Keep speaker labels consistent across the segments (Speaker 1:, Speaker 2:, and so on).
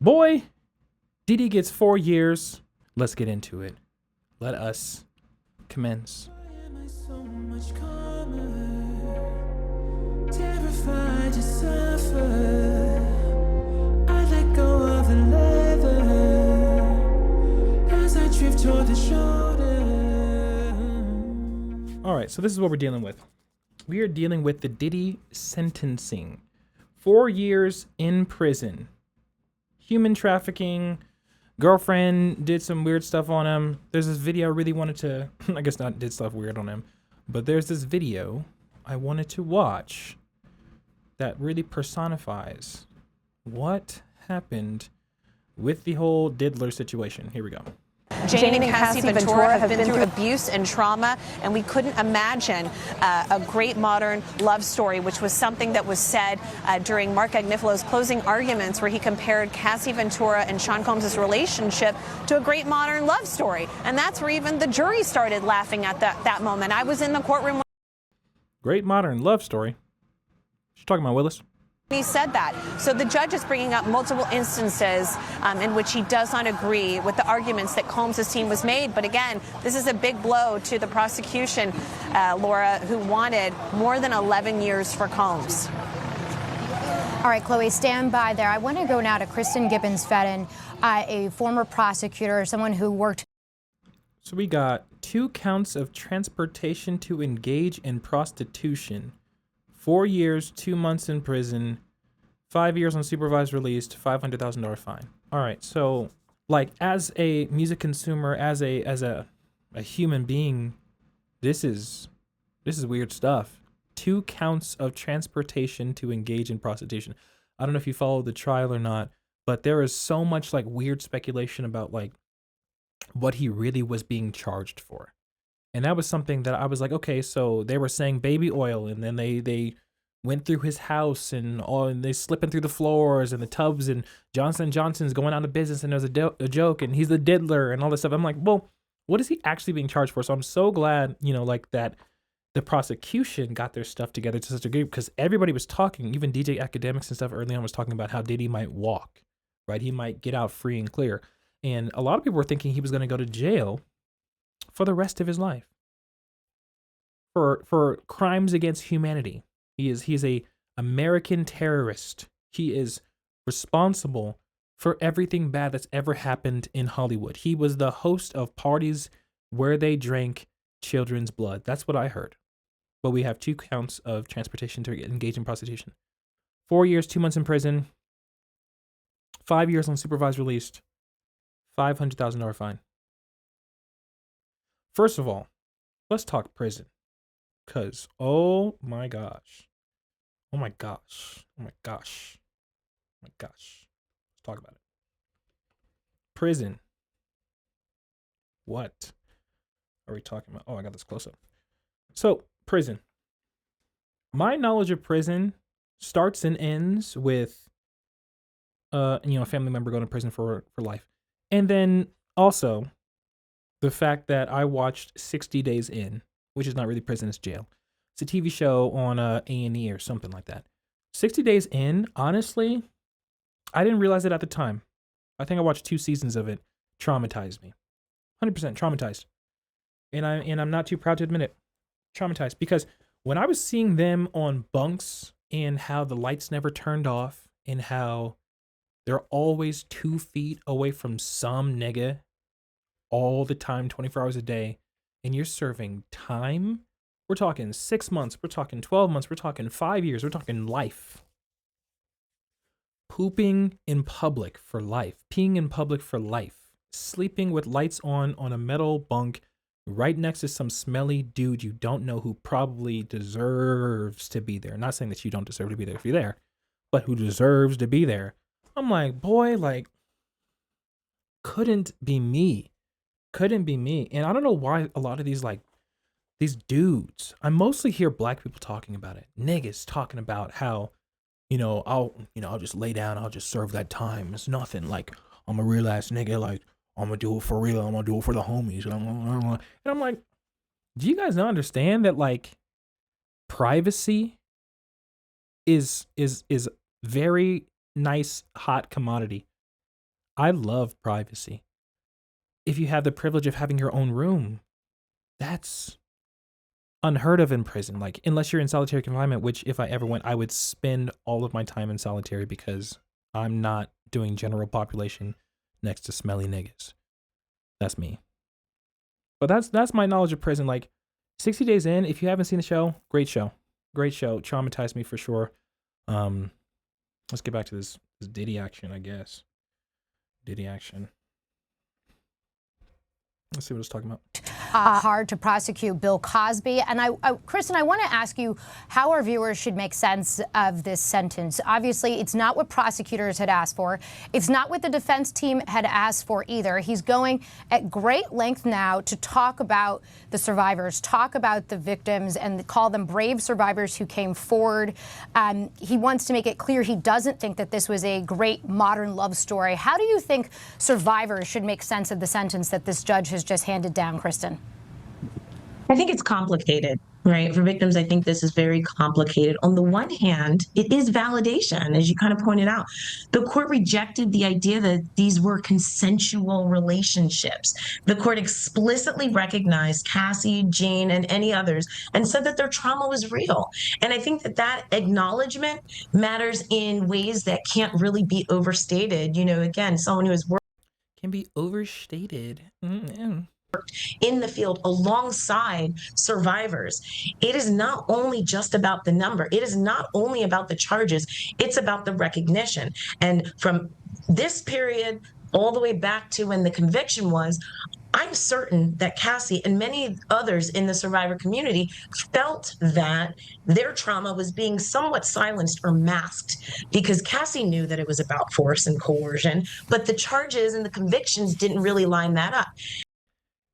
Speaker 1: Boy, Diddy gets 4 years. Let's get into it. Let us commence. Terrified to suffer, I let go of the leather as I drift toward the shoulder. All right, so this is what we're dealing with. We are dealing with the Diddy sentencing. 4 years in prison. Human trafficking. Girlfriend did some weird stuff on him. There's this video I really wanted to, I guess not did stuff weird on him, but there's this video I wanted to watch that really personifies what happened with the whole diddler situation. Here we go.
Speaker 2: Jane and Cassie Ventura have been through abuse and trauma, and we couldn't imagine a great modern love story, which was something that was said during Mark Agnifalo's closing arguments, where he compared Cassie Ventura and Sean Combs' relationship to a great modern love story. And that's where even the jury started laughing at that moment. I was in the courtroom.
Speaker 1: Great modern love story. She's talking about Willis.
Speaker 2: He said that. So the judge is bringing up multiple instances in which he does not agree with the arguments that Combs' team was made. But again, this is a big blow to the prosecution, Laura, who wanted more than 11 years for Combs.
Speaker 3: All right, Chloe, stand by there. I want to go now to Kristen Gibbons-Fedden, a former prosecutor, someone who worked.
Speaker 1: So we got 2 counts of transportation to engage in prostitution. 4 years, 2 months in prison, 5 years on supervised release, $500,000 fine. All right, so like as a music consumer, as a human being, this is weird stuff. 2 counts of transportation to engage in prostitution. I don't know if you followed the trial or not, but there is so much like weird speculation about like what he really was being charged for. And that was something that I was like, okay, so they were saying baby oil, and then they went through his house and they slipping through the floors and the tubs, and Johnson & Johnson's going out of business, and there's a joke, and he's the diddler and all this stuff. I'm like, well, what is he actually being charged for? So I'm so glad, like that the prosecution got their stuff together to such a degree, because everybody was talking, even DJ Academics and stuff early on was talking about how Diddy might walk, right? He might get out free and clear. And a lot of people were thinking he was going to go to jail for the rest of his life for crimes against humanity. He's a American terrorist. He is responsible for everything bad that's ever happened in Hollywood. He was the host of parties where they drank children's blood. That's what I heard. But we have 2 counts of transportation to engage in prostitution. 4 years, 2 months in prison, 5 years on supervised release, $500,000 fine. First of all, let's talk prison. Because, oh my gosh. Oh my gosh. Oh my gosh. Oh my gosh. Let's talk about it. Prison. What are we talking about? Oh, I got this close up. So, prison. My knowledge of prison starts and ends with, a family member going to prison for life. And then also the fact that I watched 60 Days In, which is not really prison, it's jail. It's a TV show on A&E or something like that. 60 Days In, honestly, I didn't realize it at the time. I think I watched 2 seasons of it. Traumatized me. 100% traumatized. And I'm not too proud to admit it. Traumatized. Because when I was seeing them on bunks and how the lights never turned off and how they're always 2 feet away from some nigga all the time, 24 hours a day, and you're serving time, we're talking 6 months, we're talking 12 months, we're talking 5 years, we're talking life. Pooping in public for life, peeing in public for life, sleeping with lights on a metal bunk right next to some smelly dude you don't know who probably deserves to be there. Not saying that you don't deserve to be there if you're there, but who deserves to be there. I'm like, boy, like, couldn't be me. Couldn't be me. And I don't know why a lot of these dudes, I mostly hear black people talking about it. Niggas talking about how, I'll just lay down, I'll just serve that time. It's nothing. Like, I'm a real ass nigga. Like, I'm gonna do it for real. I'm gonna do it for the homies. And I'm like, do you guys not understand that like privacy is very nice, hot commodity I love privacy. If you have the privilege of having your own room, that's unheard of in prison. Like, unless you're in solitary confinement, which if I ever went, I would spend all of my time in solitary because I'm not doing general population next to smelly niggas. That's me. But that's my knowledge of prison. Like, 60 Days In, if you haven't seen the show, great show. Great show. Traumatized me for sure. Let's get back to this Diddy action, I guess. Diddy action. Let's see what it's talking about.
Speaker 3: Hard to prosecute Bill Cosby. And Kristen, I want to ask you how our viewers should make sense of this sentence. Obviously, it's not what prosecutors had asked for. It's not what the defense team had asked for either. He's going at great length now to talk about the survivors, talk about the victims, and call them brave survivors who came forward. He wants to make it clear he doesn't think that this was a great modern love story. How do you think survivors should make sense of the sentence that this judge has just handed down, Kristen?
Speaker 4: I think it's complicated, right? For victims, I think this is very complicated. On the one hand, it is validation, as you kind of pointed out. The court rejected the idea that these were consensual relationships. The court explicitly recognized Cassie, Jane, and any others and said that their trauma was real. And I think that that acknowledgement matters in ways that can't really be overstated. You know, again, someone who has worked
Speaker 1: Can be overstated.
Speaker 4: in the field alongside survivors. It is not only just about the number. It is not only about the charges. It's about the recognition. And from this period all the way back to when the conviction was, I'm certain that Cassie and many others in the survivor community felt that their trauma was being somewhat silenced or masked because Cassie knew that it was about force and coercion, but the charges and the convictions didn't really line that up.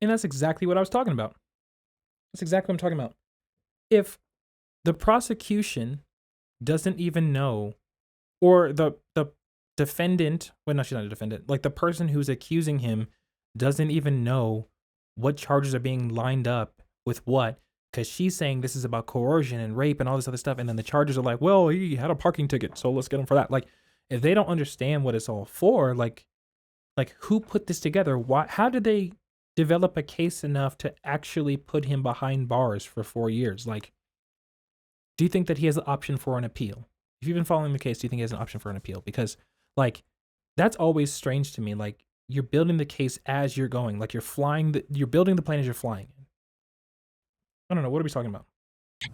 Speaker 1: And that's exactly what I was talking about. That's exactly what I'm talking about. If the prosecution doesn't even know, or the defendant, well, no, she's not a defendant, like the person who's accusing him doesn't even know what charges are being lined up with what, because she's saying this is about coercion and rape and all this other stuff, and then the charges are like, well, he had a parking ticket, so let's get him for that. Like, if they don't understand what it's all for, like who put this together? Why? How did they develop a case enough to actually put him behind bars for 4 years? Like, do you think that he has an option for an appeal? If you've been following the case, do you think he has an option for an appeal? Because, like, that's always strange to me. Like, you're building the case as you're going. Like, you're building the plane as you're flying. I don't know. What are we talking about?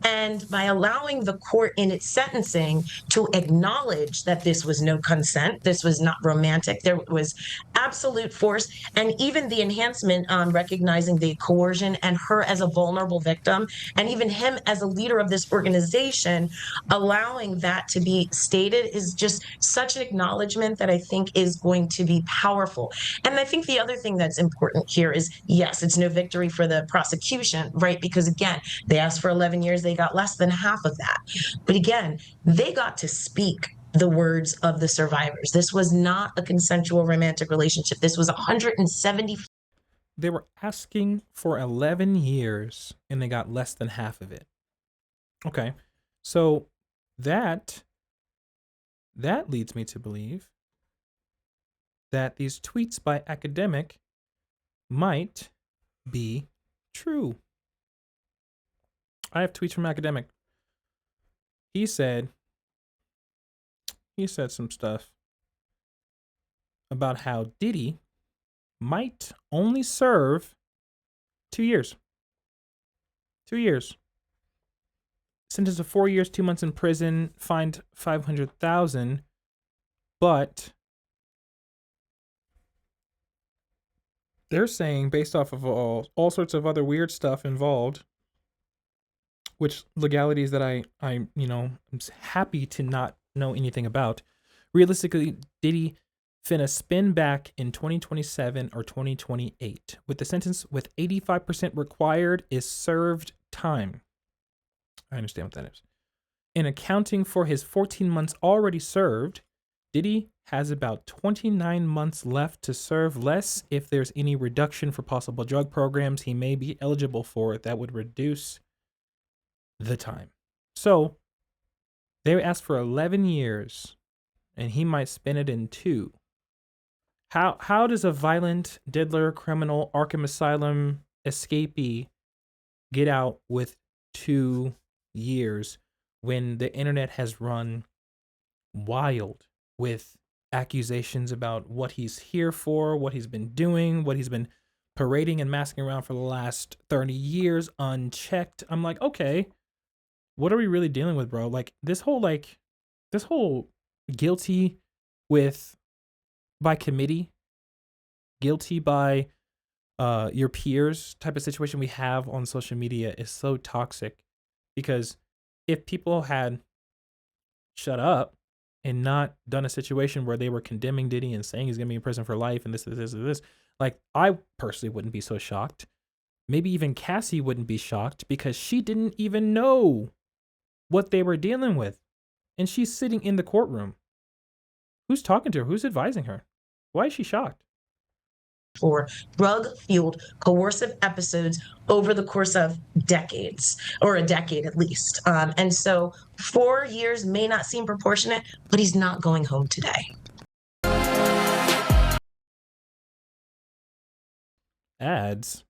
Speaker 4: And by allowing the court in its sentencing to acknowledge that this was no consent, this was not romantic, there was absolute force, and even the enhancement on recognizing the coercion and her as a vulnerable victim, and even him as a leader of this organization, allowing that to be stated is just such an acknowledgement that I think is going to be powerful. And I think the other thing that's important here is, yes, it's no victory for the prosecution, right? Because again, they asked for 11 years, they got less than half of that. But again, they got to speak the words of the survivors. This was not a consensual romantic relationship. This was 170.
Speaker 1: They were asking for 11 years and they got less than half of it. Okay. So that leads me to believe that these tweets by Academic might be true. I have tweets from Academic. He said some stuff about how Diddy might only serve 2 years. 2 years. Sentenced to 4 years, 2 months in prison, fined $500,000, but they're saying, based off of all sorts of other weird stuff involved, which legalities that I'm happy to not know anything about. Realistically, Diddy finna spin back in 2027 or 2028, with the sentence with 85% required is served time. I understand what that is. In accounting for his 14 months already served, Diddy has about 29 months left to serve, less if there's any reduction for possible drug programs he may be eligible for that would reduce the time. So they asked for 11 years and he might spend it in 2. How does a violent diddler, criminal, Arkham Asylum escapee get out with 2 years when the internet has run wild with accusations about what he's here for, what he's been doing, what he's been parading and masking around for the last 30 years unchecked? I'm like, okay, what are we really dealing with, bro? Like this whole guilty by committee, guilty by your peers type of situation we have on social media is so toxic, because if people had shut up and not done a situation where they were condemning Diddy and saying he's gonna be in prison for life and this, like I personally wouldn't be so shocked. Maybe even Cassie wouldn't be shocked because she didn't even know what they were dealing with. And she's sitting in the courtroom. Who's talking to her? Who's advising her? Why is she shocked?
Speaker 4: For drug-fueled coercive episodes over the course of decades, or a decade at least. And so 4 years may not seem proportionate, but he's not going home today.
Speaker 1: Ads.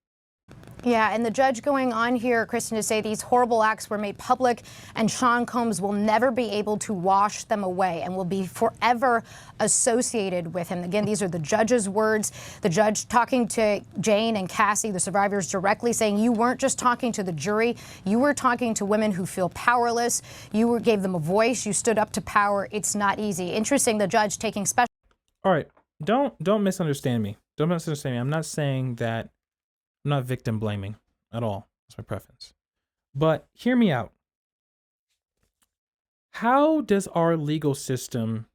Speaker 3: Yeah, and the judge going on here, Kristen, to say these horrible acts were made public and Sean Combs will never be able to wash them away and will be forever associated with him. Again, these are the judge's words. The judge talking to Jane and Cassie, the survivors, directly saying you weren't just talking to the jury, you were talking to women who feel powerless. You gave them a voice. You stood up to power. It's not easy. Interesting, the judge taking special.
Speaker 1: All right, don't misunderstand me. Don't misunderstand me. I'm not saying that. I'm not victim blaming at all. That's my preference. But hear me out. How does our legal system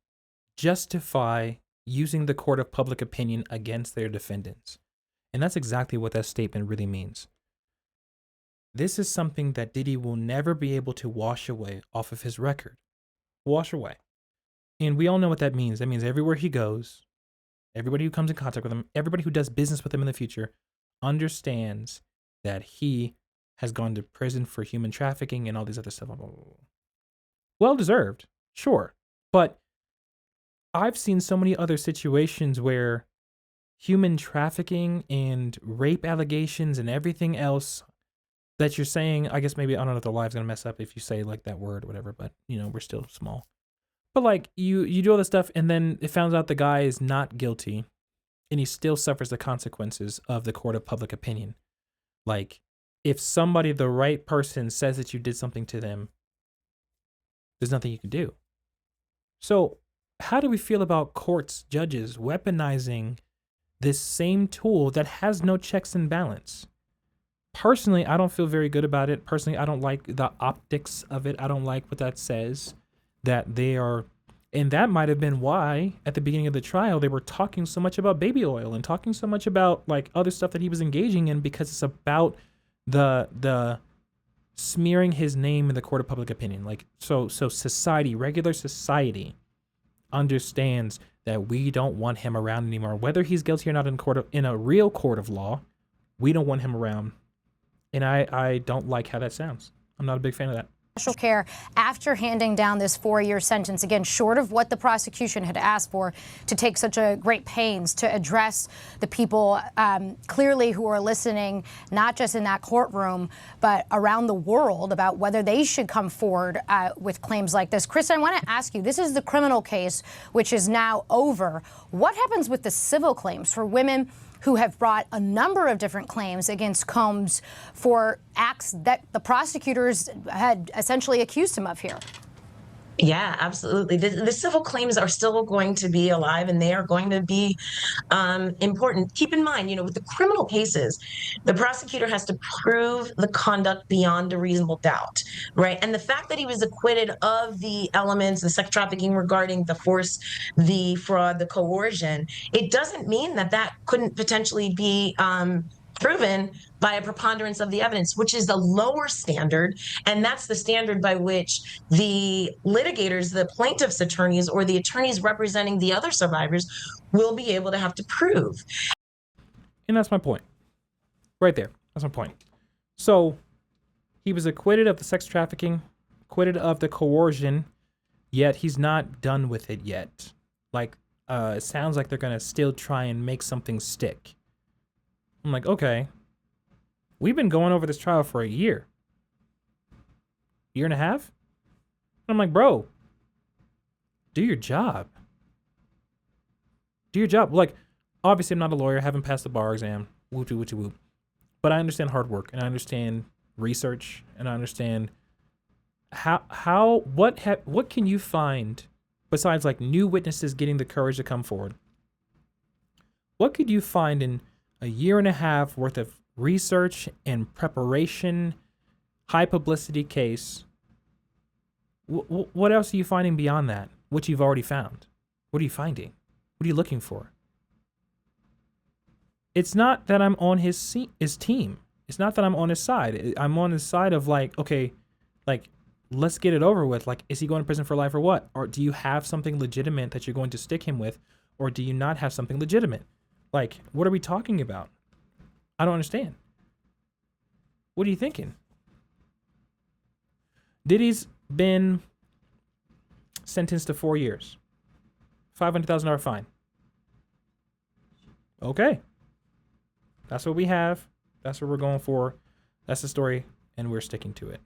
Speaker 1: justify using the court of public opinion against their defendants? And that's exactly what that statement really means. This is something that Diddy will never be able to wash away off of his record. Wash away. And we all know what that means. That means everywhere he goes, everybody who comes in contact with him, everybody who does business with him in the future, understands that he has gone to prison for human trafficking and all these other stuff. Well deserved, sure. But I've seen so many other situations where human trafficking and rape allegations and everything else that you're saying, I guess maybe, I don't know if the live's gonna mess up if you say like that word or whatever, but you know, we're still small. But like you do all this stuff and then it found out the guy is not guilty. And he still suffers the consequences of the court of public opinion. Like, if somebody, the right person, says that you did something to them, there's nothing you can do. So, how do we feel about courts, judges weaponizing this same tool that has no checks and balance? Personally, I don't feel very good about it. Personally, I don't like the optics of it. I don't like what that says, that they are. And that might have been why at the beginning of the trial, they were talking so much about baby oil and talking so much about like other stuff that he was engaging in, because it's about the smearing his name in the court of public opinion. Like, so society, regular society understands that we don't want him around anymore, whether he's guilty or not in a real court of law. We don't want him around. And I don't like how that sounds. I'm not a big fan of that.
Speaker 3: Special care after handing down this 4-year sentence, again, short of what the prosecution had asked for, to take such a great pains to address the people clearly who are listening, not just in that courtroom, but around the world, about whether they should come forward with claims like this. Chris, I want to ask you, this is the criminal case, which is now over. What happens with the civil claims for women who have brought a number of different claims against Combs for acts that the prosecutors had essentially accused him of here?
Speaker 4: Yeah, absolutely. The civil claims are still going to be alive, and they are going to be important. Keep in mind, with the criminal cases, the prosecutor has to prove the conduct beyond a reasonable doubt, right? And the fact that he was acquitted of the elements, the sex trafficking regarding the force, the fraud, the coercion, it doesn't mean that that couldn't potentially be proven by a preponderance of the evidence, which is the lower standard. And that's the standard by which the litigators, the plaintiff's attorneys, or the attorneys representing the other survivors will be able to have to prove.
Speaker 1: And that's my point. Right there. That's my point. So he was acquitted of the sex trafficking, acquitted of the coercion, yet he's not done with it yet. Like, it sounds like they're gonna still try and make something stick. I'm like, okay, we've been going over this trial for a year and a half. I'm like, bro, do your job. Do your job. Like, obviously, I'm not a lawyer. I haven't passed the bar exam. Whoop. But I understand hard work, and I understand research, and I understand what can you find besides like new witnesses getting the courage to come forward? What could you find in a year and a half worth of research and preparation, high publicity case? What else are you finding beyond that? What you've already found? What are you finding? What are you looking for? It's not that I'm on his team. It's not that I'm on his side. I'm on his side of like, okay, like, let's get it over with. Like, is he going to prison for life or what? Or do you have something legitimate that you're going to stick him with? Or do you not have something legitimate? Like, what are we talking about? I don't understand. What are you thinking? Diddy's been sentenced to 4 years. $500,000 fine. Okay. That's what we have. That's what we're going for. That's the story, and we're sticking to it.